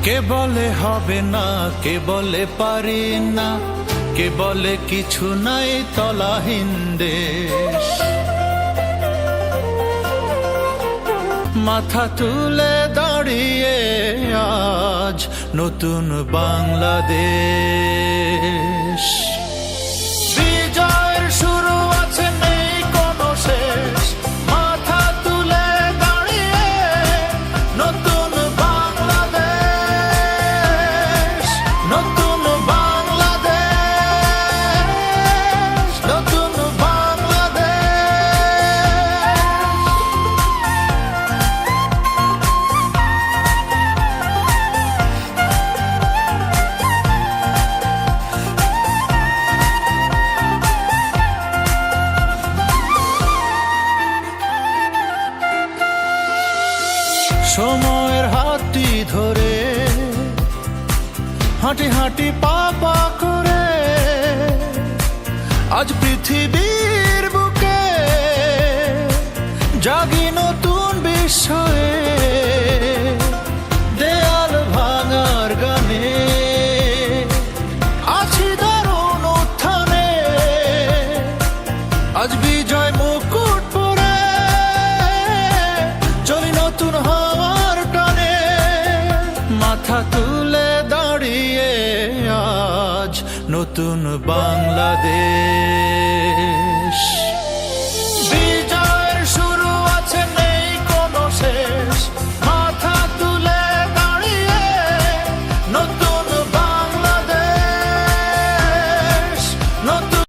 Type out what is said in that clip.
কে বলে হবে না, কে বলে পারি না, কে বলে কিছু নাই তলাহীন দেশ। মাথা তুলে দাঁড়িয়ে আজ নতুন বাংলাদেশ। বিজয়ের শুরু আছে, নেই কোনো শেষ। মাথা তুলে দাঁড়িয়ে নতুন বাংলাদেশ, নতুন বাংলাদেশ, নতুন সময়ের হাতটি ধরে হাঁটি হাঁটি পা পা করে আজ পৃথিবীর বুকে জাগি নতুন বিস্ময়ে। দেয়াল ভাঙার গানে আছি দারুণ উত্থানে, আজ বিজয় মুকুট পরে চলি নতুন হওয়ার টানে। মাথা তুলে দাঁড়িয়ে আজ নতুন বাংলাদেশ।